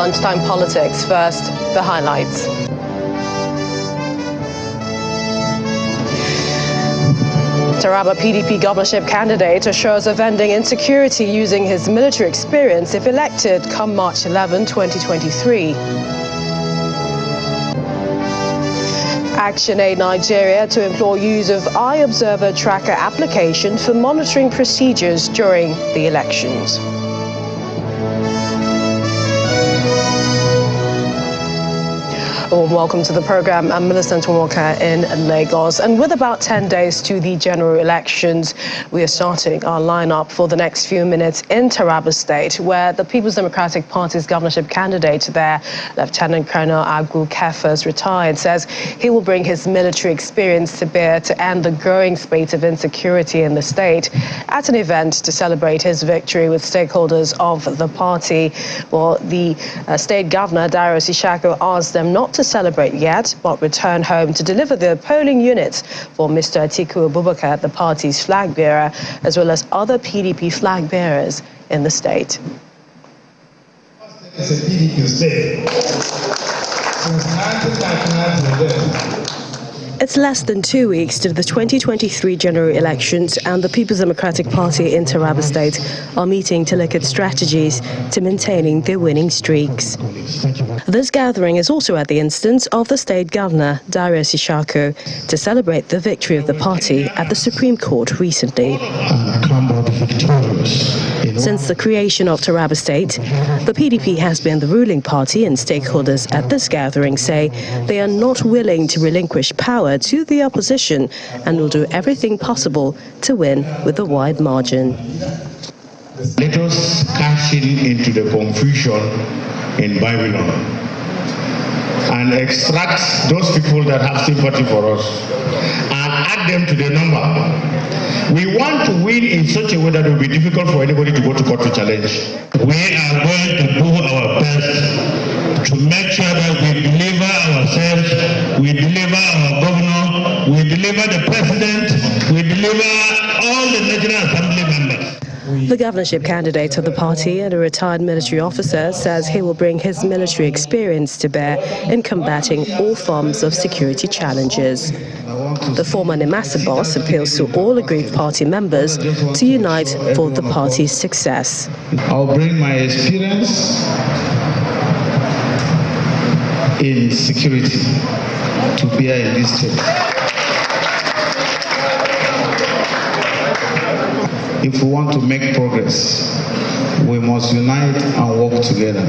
Lunchtime Politics. First, the highlights. Taraba PDP governorship candidate assures of ending insecurity using his military experience if elected come March 11, 2023. ActionAid Nigeria to implore use of iObserver tracker application for monitoring procedures during the elections. A warm welcome to the program. I'm Millicent Walker in Lagos. And with about 10 days to the general elections, we are starting our lineup for the next few minutes in Taraba State, where the People's Democratic Party's governorship candidate there, Lieutenant Colonel Agu Kefas, retired, says he will bring his military experience to bear to end the growing spate of insecurity in the state at an event to celebrate his victory with stakeholders of the party. Well, the state governor, Darius Ishako, asked them not to celebrate yet, but return home to deliver the polling units for Mr. Atiku Abubakar, the party's flag bearer, as well as other PDP flag bearers in the state. It's a PDP state. Since 1999 It's less than 2 weeks to the 2023 general elections, and the People's Democratic Party in Taraba State are meeting to look at strategies to maintaining their winning streaks. This gathering is also at the instance of the state governor, Darius Ishako, to celebrate the victory of the party at the Supreme Court recently. Since the creation of Taraba State, the PDP has been the ruling party, and stakeholders at this gathering say they are not willing to relinquish power to the opposition and will do everything possible to win with a wide margin. Let us cash into the confusion in Babylon and extract those people that have sympathy for us and add them to the number. We want to win in such a way that it will be difficult for anybody to go to court to challenge. We are going to do our best to make sure that we deliver ourselves, we deliver our governor, we deliver the president, we deliver all the National Assembly members. The governorship candidate of the party and a retired military officer says he will bring his military experience to bear in combating all forms of security challenges. The former Nemasa boss appeals to all aggrieved party members to unite for the party's success. I'll bring my experience in security to bear in this state. If we want to make progress, we must unite and work together.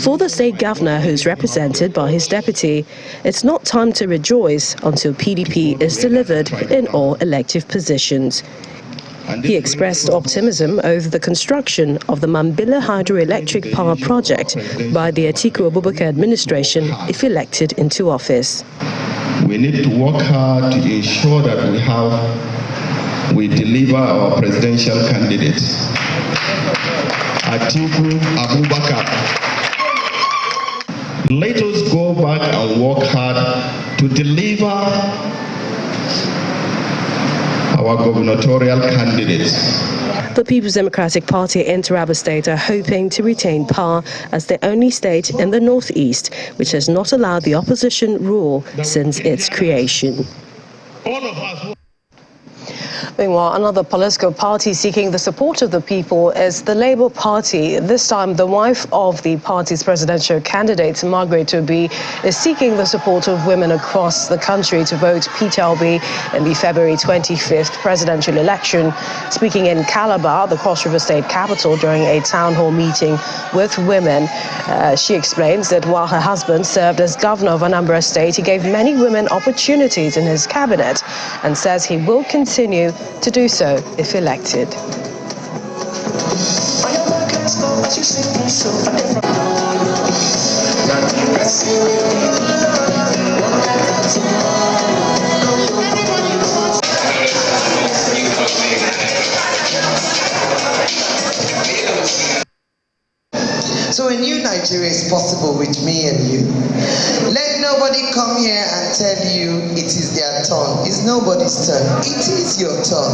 For the state governor, who's represented by his deputy, it's not time to rejoice until PDP is delivered in all elective positions. He expressed optimism over the construction of the Mambila hydroelectric power project by the Atiku Abubakar administration if elected into office. We need to work hard to ensure that we deliver our presidential candidate, Atiku Abubakar. Let us go back and work hard to deliver our gubernatorial candidates. The People's Democratic Party in Taraba State are hoping to retain power as the only state in the northeast which has not allowed the opposition rule since its creation. All of us. Meanwhile, another political party seeking the support of the people is the Labour Party. This time, the wife of the party's presidential candidate, Margaret Obi, is seeking the support of women across the country to vote Peter Obi in the February 25th presidential election. Speaking in Calabar, the Cross River State capital, during a town hall meeting with women, she explains that while her husband served as governor of Anambra State, he gave many women opportunities in his cabinet and says he will continue to do so if elected. So a new Nigeria is possible with me and you. Let nobody come here and tell you it is turn. It's nobody's turn. It is your turn.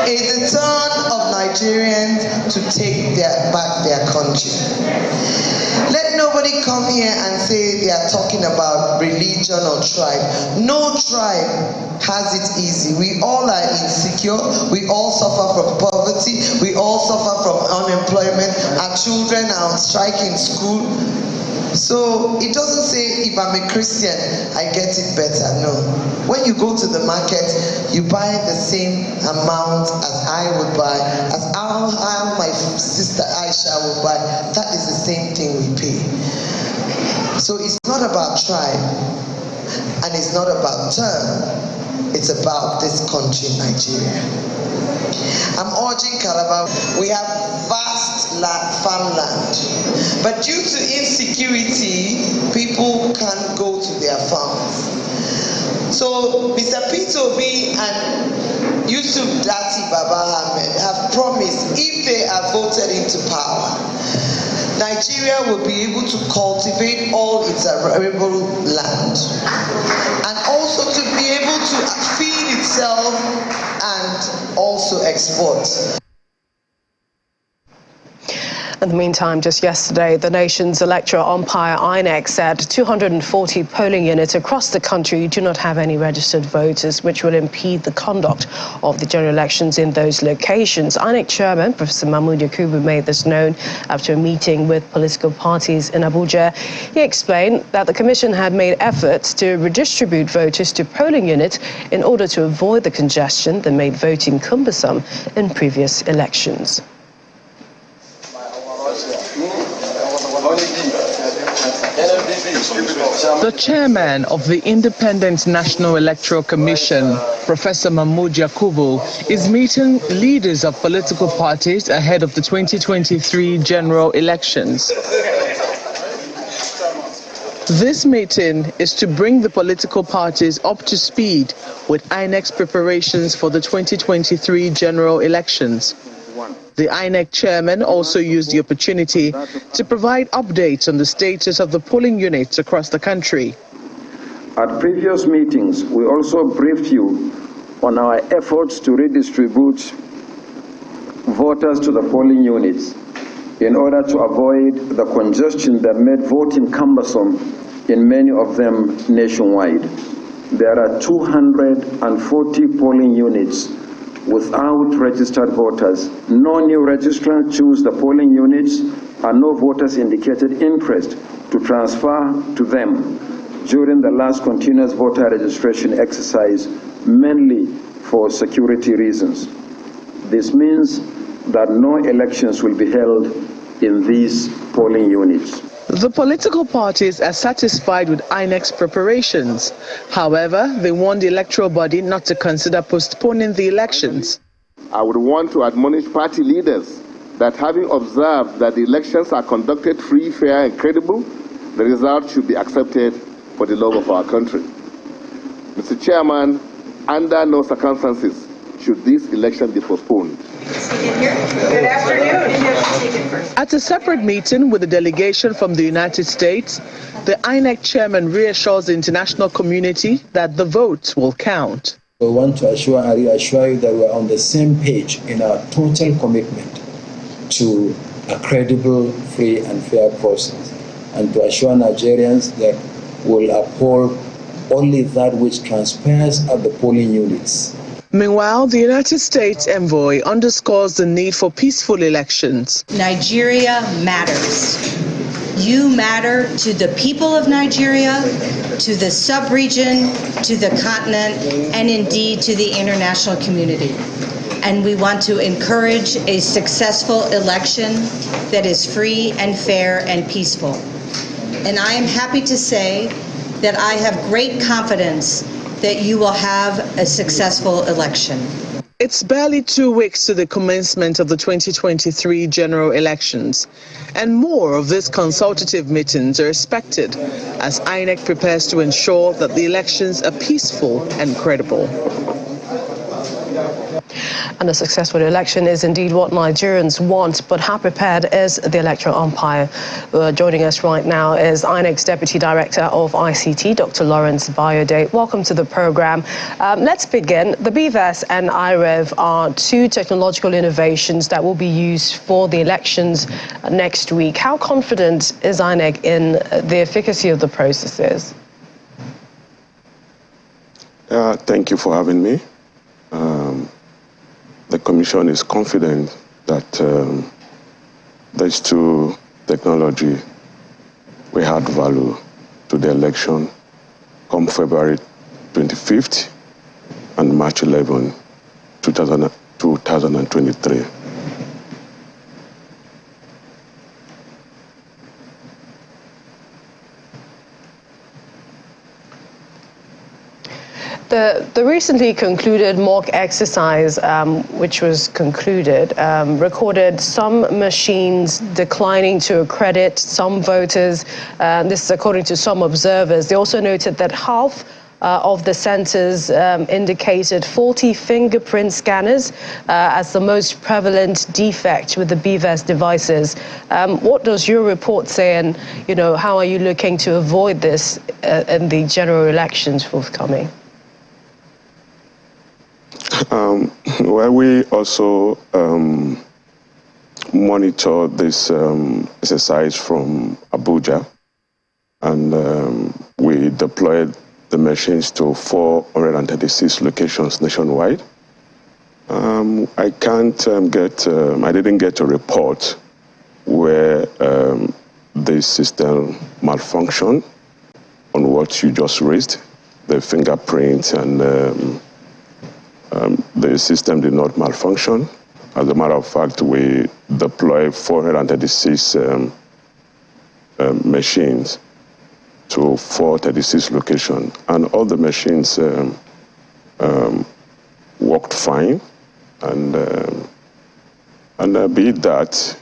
It's the turn of Nigerians to take back their country. Let nobody come here and say they are talking about religion or tribe. No tribe has it easy. We all are insecure. We all suffer from poverty. We all suffer from unemployment. Our children are on strike in school. So it doesn't say if I'm a Christian, I get it better. No. When you go to the market, you buy the same amount as I would buy, as how my sister Aisha would buy. That is the same thing we pay. So it's not about tribe, and it's not about term. It's about this country, Nigeria. I'm urging Taraba. We have vast farmland, but due to insecurity, people can't go to their farms. So Mr. Peter Obi and Yusuf Dati Baba Ahmed have promised, if they are voted into power, Nigeria will be able to cultivate all its arable land and also to be able to feed itself and also export. In the meantime, just yesterday, the nation's electoral umpire INEC said 240 polling units across the country do not have any registered voters, which will impede the conduct of the general elections in those locations. INEC chairman, Professor Mahmood Yakubu, made this known after a meeting with political parties in Abuja. He explained that the commission had made efforts to redistribute voters to polling units in order to avoid the congestion that made voting cumbersome in previous elections. The chairman of the Independent National Electoral Commission, Professor Mahmood Yakubu, is meeting leaders of political parties ahead of the 2023 general elections. This meeting is to bring the political parties up to speed with INEC's preparations for the 2023 general elections. The INEC chairman also used the opportunity to provide updates on the status of the polling units across the country. At previous meetings, we also briefed you on our efforts to redistribute voters to the polling units in order to avoid the congestion that made voting cumbersome in many of them nationwide. There are 240 polling units without registered voters. No new registrants choose the polling units and no voters indicated interest to transfer to them during the last continuous voter registration exercise, mainly for security reasons. This means that no elections will be held in these polling units. The political parties are satisfied with INEC's preparations. However, they want the electoral body not to consider postponing the elections. I would want to admonish party leaders that having observed that the elections are conducted free, fair, and credible, the result should be accepted for the love of our country. Mr. Chairman, under no circumstances should this election be postponed. Good afternoon. At a separate meeting with a delegation from the United States, the INEC chairman reassures the international community that the votes will count. We want to assure and reassure you that we're on the same page in our total commitment to a credible, free and fair process, and to assure Nigerians that we'll uphold only that which transpires at the polling units. Meanwhile, the United States envoy underscores the need for peaceful elections. Nigeria matters. You matter to the people of Nigeria, to the sub-region, to the continent, and indeed to the international community. And we want to encourage a successful election that is free and fair and peaceful. And I am happy to say that I have great confidence that you will have a successful election. It's barely 2 weeks to the commencement of the 2023 general elections, and more of these consultative meetings are expected as INEC prepares to ensure that the elections are peaceful and credible. And a successful election is indeed what Nigerians want, but how prepared is the electoral umpire? Joining us right now is INEC's Deputy Director of ICT, Dr. Lawrence Bayode. Welcome to the program. Let's begin. The BVAS and IREV are two technological innovations that will be used for the elections next week. How confident is INEC in the efficacy of the processes? Thank you for having me. The Commission is confident that these two technology will add value to the election come February 25th and March 11, 2023. The recently concluded mock exercise, which was concluded, recorded some machines declining to accredit some voters. This is according to some observers. They also noted that half of the centers indicated faulty fingerprint scanners as the most prevalent defect with the BVAS devices. What does your report say, and how are you looking to avoid this in the general elections forthcoming? Well, we also monitor this exercise from Abuja, and we deployed the machines to 436 locations nationwide. I didn't get a report where the system malfunctioned on what you just raised, the fingerprint, and the system did not malfunction. As a matter of fact, we deployed 436 machines to 436 locations, and all the machines worked fine. And be it that,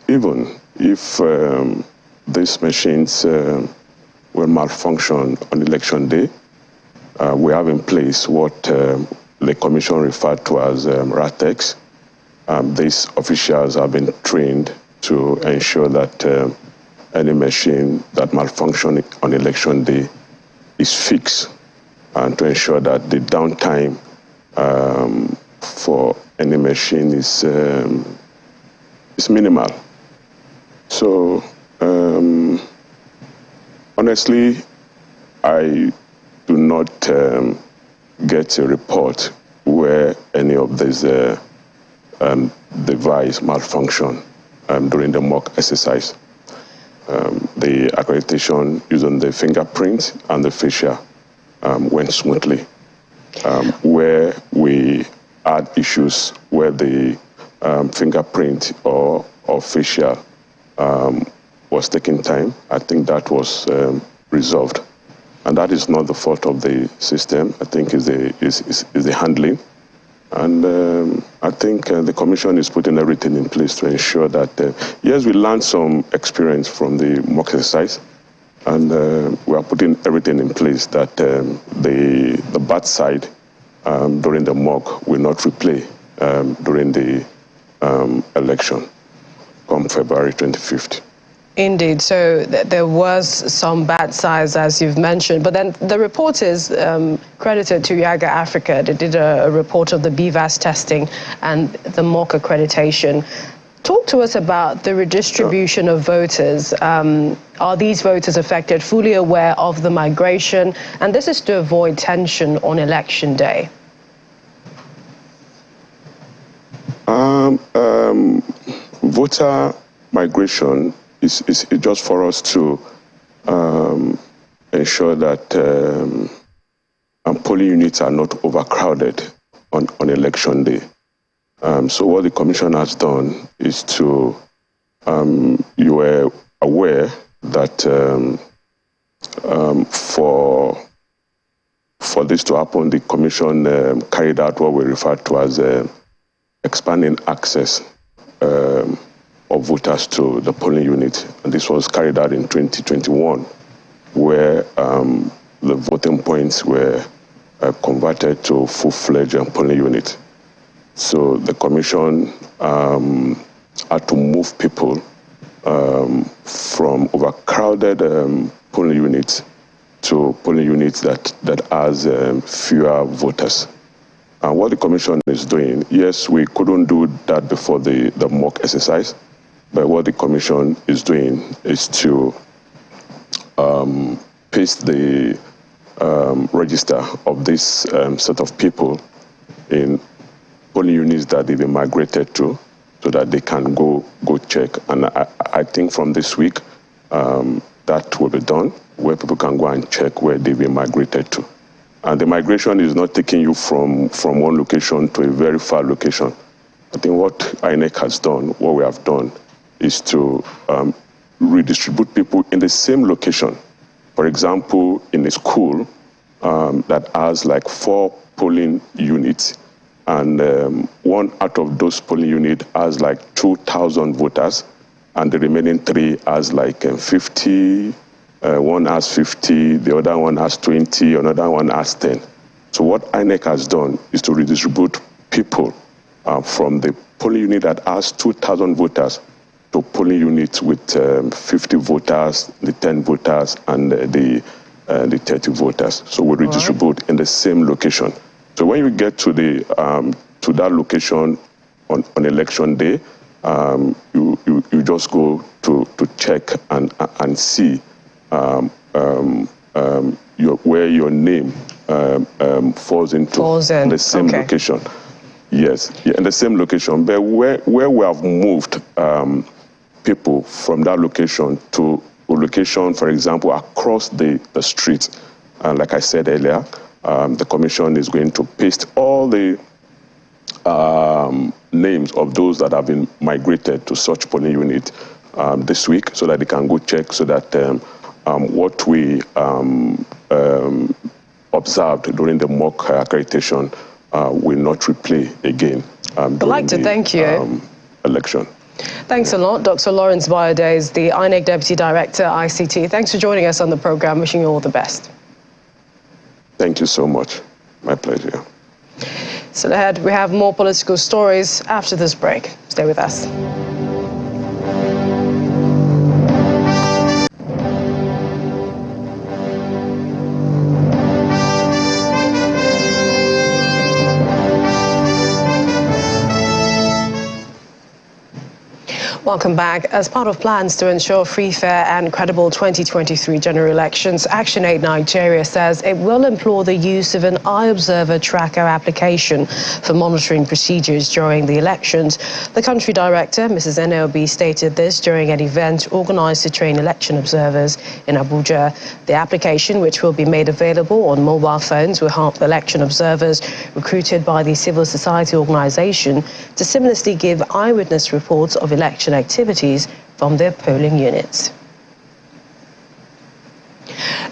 even if these machines will malfunction on election day, we have in place what the Commission referred to as RATEX. These officials have been trained to ensure that any machine that malfunctions on election day is fixed, and to ensure that the downtime for any machine is minimal. So honestly, I do not get a report where any of these device malfunction during the mock exercise. The accreditation using the fingerprint and the facial went smoothly. Where we had issues where the fingerprint or facial was taking time, I think that was resolved. And that is not the fault of the system. I think is the handling. And I think the Commission is putting everything in place to ensure that, yes, we learned some experience from the mock exercise, and we are putting everything in place that the bad side during the mock will not replay during the election come February 25th. Indeed. So there was some bad sides, as you've mentioned, but then the report is credited to Yaga Africa. They did a report of the BVAS testing and the mock accreditation. Talk to us about the redistribution of voters. Are these voters affected, fully aware of the migration? And this is to avoid tension on election day. Voter migration is just for us to ensure that polling units are not overcrowded on election day. So what the Commission has done is to, you were aware that for this to happen, the Commission carried out what we refer to as expanding access of voters to the polling unit. And this was carried out in 2021, where the voting points were converted to full-fledged polling unit. So the commission had to move people from overcrowded polling units to polling units that has fewer voters. And what the commission is doing, yes, we couldn't do that before the mock exercise, but what the commission is doing is to paste the register of this set of people in polling units that they've migrated to, so that they can go check. And I think from this week, that will be done, where people can go and check where they've been migrated to. And the migration is not taking you from one location to a very far location. I think what INEC has done, what we have done, is to redistribute people in the same location. For example, in a school that has like 4 polling units, and one out of those polling units has like 2,000 voters, and the remaining 3 has like 50, one has 50, the other one has 20, another one has 10. So what INEC has done is to redistribute people from the polling unit that has 2,000 voters to polling units with 50 voters, the 10 voters, and the 30 voters. So we redistribute in the same location. So when you get to that location on election day, you just go to check and see where your name falls in the same location. Yes, yeah, in the same location. But where we have moved people from that location to a location, for example, across the street, and like I said earlier, the commission is going to paste all the names of those that have been migrated to such polling unit this week, so that they can go check, so that what we observed during the mock accreditation will not replay again. I'd like to thank you. Election. Thanks a lot. Dr. Lawrence Bayode is the INEC Deputy Director, ICT. Thanks for joining us on the program. Wishing you all the best. Thank you so much. My pleasure. So ahead, we have more political stories after this break. Stay with us. Welcome back. As part of plans to ensure free, fair and credible 2023 general elections, ActionAid Nigeria says it will employ the use of an iObserver tracker application for monitoring procedures during the elections. The country director, Mrs. NLB, stated this during an event organized to train election observers in Abuja. The application, which will be made available on mobile phones, will help election observers recruited by the civil society organization to seamlessly give eyewitness reports of election activities from their polling units.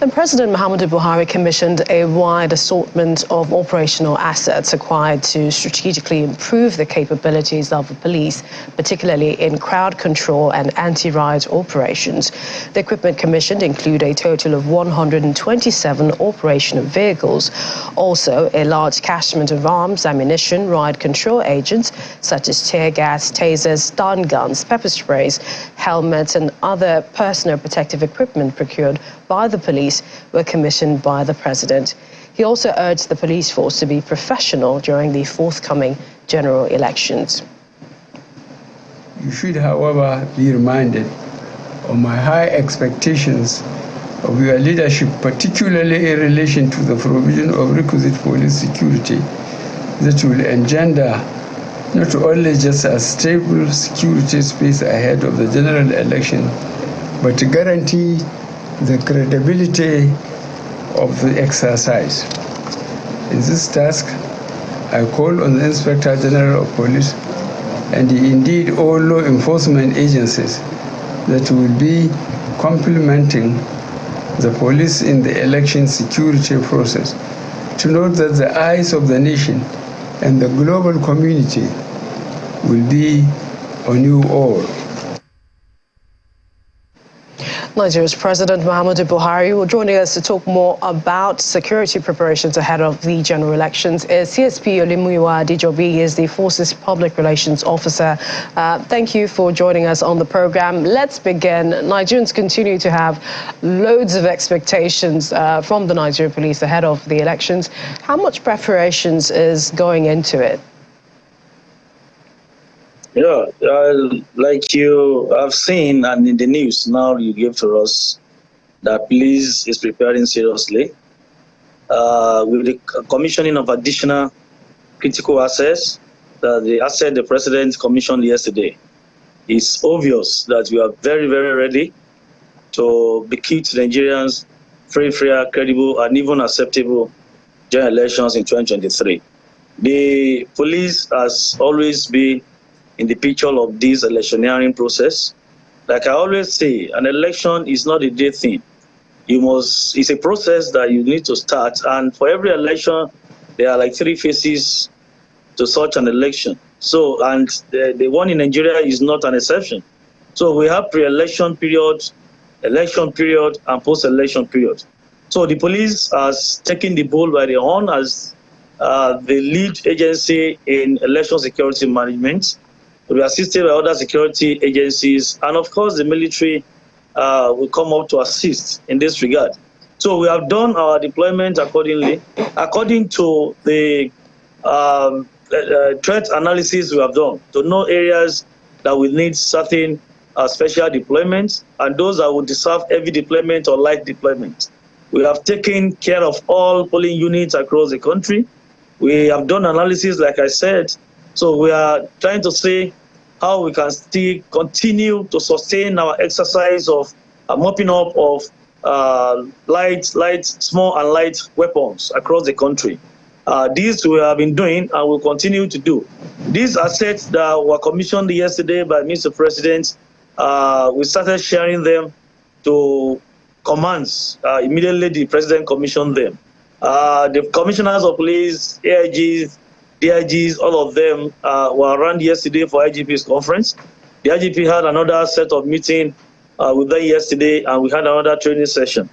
And President Muhammadu Buhari commissioned a wide assortment of operational assets acquired to strategically improve the capabilities of the police, particularly in crowd control and anti-riot operations. The equipment commissioned include a total of 127 operational vehicles, also a large catchment of arms, ammunition, riot control agents such as tear gas, tasers, stun guns, pepper sprays, helmets and other personal protective equipment procured by the police were commissioned by the president. He also urged the police force to be professional during the forthcoming general elections. You should, however, be reminded of my high expectations of your leadership, particularly in relation to the provision of requisite police security that will engender not only just a stable security space ahead of the general election, but to guarantee the credibility of the exercise. In this task, I call on the Inspector General of Police and indeed all law enforcement agencies that will be complementing the police in the election security process to note that the eyes of the nation and the global community will be on you all. Nigeria's President Muhammadu Buhari, will joining us to talk more about security preparations ahead of the general elections is CSP Olimuyiwa Adijobi. He is the Forces Public Relations Officer. Thank you for joining us on the program. Let's begin. Nigerians continue to have loads of expectations from the Nigerian police ahead of the elections. How much preparations is going into it? Yeah, like you have seen and in the news now you gave to us, that police is preparing seriously with the commissioning of additional critical assets, the asset the president commissioned yesterday. It's obvious that we are very, very ready to be key to Nigerians free, fair, credible, and even acceptable general elections in 2023. The police has always been in the picture of this electioneering process. Like I always say, an election is not a day thing. It's a process that you need to start, and for every election, there are like 3 phases to such an election. So, and the one in Nigeria is not an exception. So we have pre-election period, election period, and post-election period. So the police has taken the bull by the horn as the lead agency in election security management. We are assisted by other security agencies, and of course the military will come up to assist in this regard. So we have done our deployment accordingly, according to the threat analysis we have done, to know areas that will need certain special deployments, and those that will deserve heavy deployment or light deployment. We have taken care of all polling units across the country. We have done analysis, like I said. So we are trying to see how we can still continue to sustain our exercise of mopping up of small and light weapons across the country. This we have been doing and will continue to do. These assets that were commissioned yesterday by Mr. President, we started sharing them to commands. Immediately the President commissioned them. The commissioners of police, AIGs, DIGs, all of them were around yesterday for IGP's conference. The IGP had another set of meeting with them yesterday, and we had another training session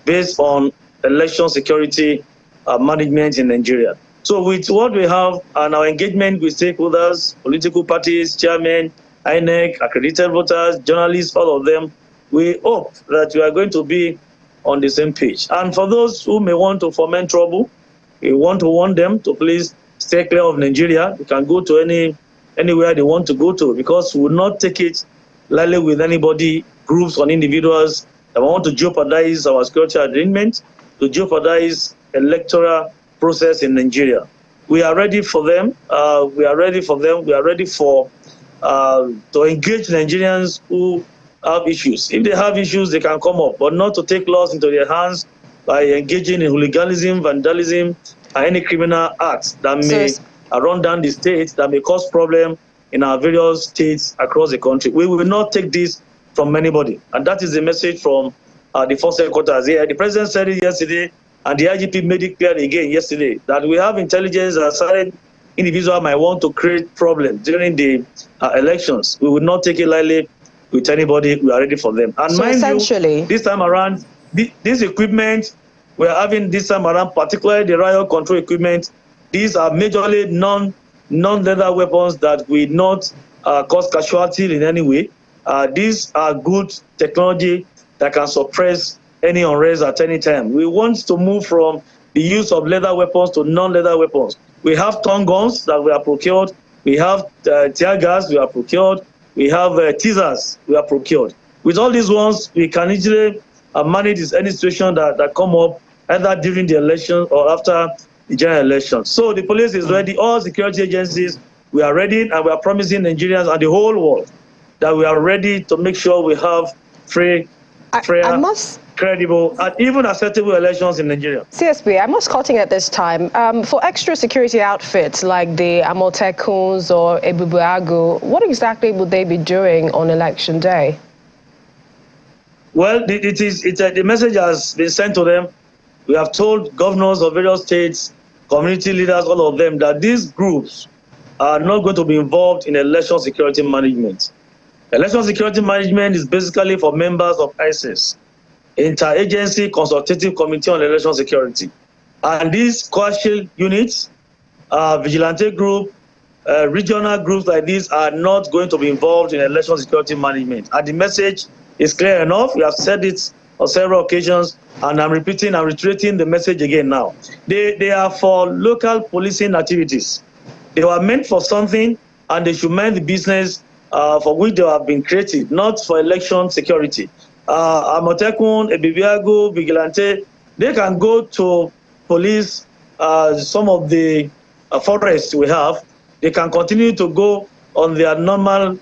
based on election security management in Nigeria. So with what we have and our engagement with stakeholders, political parties, chairmen, INEC, accredited voters, journalists, all of them, we hope that we are going to be on the same page. And for those who may want to foment trouble, we want to warn them to please stay clear of Nigeria. They can go to anywhere they want to go to, because we will not take it lightly with anybody, groups or individuals that want to jeopardize our security arrangement, to jeopardize electoral process in Nigeria. We are ready for them. We are ready for them. We are ready for to engage Nigerians who have issues. If they have issues, they can come up, but not to take laws into their hands by engaging in hooliganism, vandalism, and any criminal acts that may run down the state, that may cause problems in our various states across the country. We will not take this from anybody. And that is the message from the force headquarters here. The President said it yesterday, and the IGP made it clear again yesterday, that we have intelligence that certain individuals might want to create problems during the elections. We will not take it lightly with anybody. We are ready for them. And so mind essentially, you, this time around, this equipment we are having this time around, particularly the riot control equipment, these are majorly non-lethal weapons that will not cause casualty in any way. These are good technology that can suppress any unrest at any time. We want to move from the use of lethal weapons to non-lethal weapons. We have stun guns that we are procured. We have tear gas we are procured. We have teasers we are procured. With all these ones, we can easily manage any situation that come up either during the election or after the general election. So the police is ready. All security agencies, we are ready, and we are promising Nigerians and the whole world that we are ready to make sure we have free, fair, credible, and even acceptable elections in Nigeria. CSP, I must cutting at this time. For extra security outfits like the Amotekuns or Ebubuagu, what exactly would they be doing on election day? Well, the message has been sent to them. We have told governors of various states, community leaders, all of them, that these groups are not going to be involved in election security management. Election security management is basically for members of ISIS, Interagency Consultative Committee on Election Security. And these coalition units, vigilante group, regional groups like these are not going to be involved in election security management. And the message is clear enough. We have said it on several occasions, and I'm reiterating the message again now. They are for local policing activities. They were meant for something, and they should mind the business for which they have been created, not for election security. Amotekun, Ebibiago, Vigilante, they can go to police some of the forests we have. They can continue to go on their normal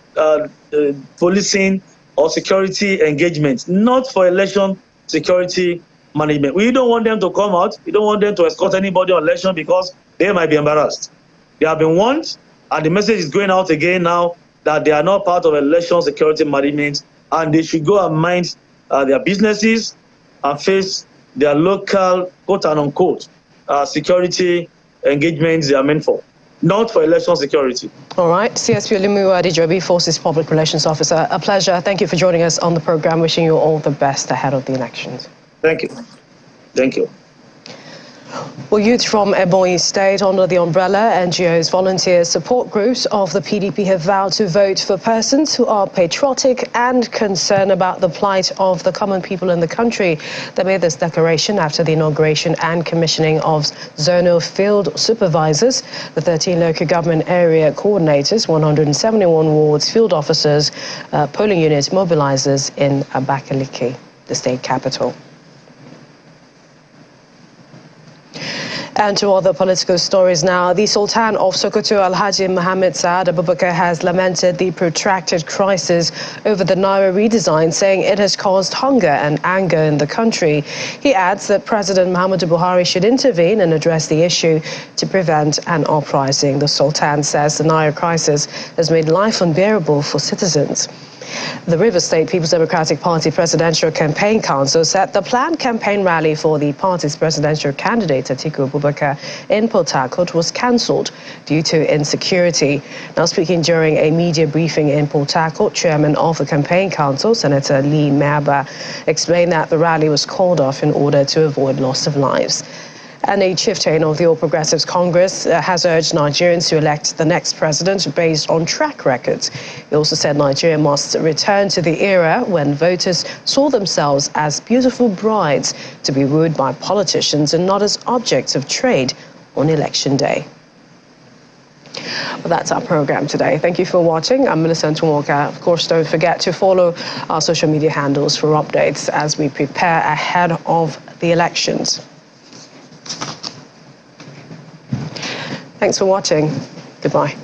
policing or security engagements, not for election security management. We don't want them to come out. We don't want them to escort anybody on election because they might be embarrassed. They have been warned, and the message is going out again now that they are not part of election security management, and they should go and mind their businesses and face their local, quote and unquote, security engagements they are meant for, not for election security. All right. CSP Olumuyiwa Adejobi, Forces Public Relations Officer. A pleasure. Thank you for joining us on the program. Wishing you all the best ahead of the elections. Thank you. Thank you. Well, youth from Ebonyi State under the umbrella NGOs, volunteers, support groups of the PDP have vowed to vote for persons who are patriotic and concerned about the plight of the common people in the country. They made this declaration after the inauguration and commissioning of zonal field supervisors, the 13 local government area coordinators, 171 wards, field officers, polling unit mobilizers in Abakaliki, the state capital. And to other political stories now. The Sultan of Sokoto, Alhaji Mohammed Saad Abubakar, has lamented the protracted crisis over the Naira redesign, saying it has caused hunger and anger in the country. He adds that President Muhammadu Buhari should intervene and address the issue to prevent an uprising. The Sultan says the Naira crisis has made life unbearable for citizens. The Rivers State People's Democratic Party Presidential Campaign Council said the planned campaign rally for the party's presidential candidate, Atiku Abubakar, in Port Harcourt was cancelled due to insecurity. Now, speaking during a media briefing in Port Harcourt, Chairman of the Campaign Council, Senator Lee Maba, explained that the rally was called off in order to avoid loss of lives. And a chieftain of the All Progressives Congress has urged Nigerians to elect the next president based on track records. He also said Nigeria must return to the era when voters saw themselves as beautiful brides to be wooed by politicians and not as objects of trade on election day. Well, that's our program today. Thank you for watching. I'm Millicent Walker. Of course, don't forget to follow our social media handles for updates as we prepare ahead of the elections. Thanks for watching. Goodbye.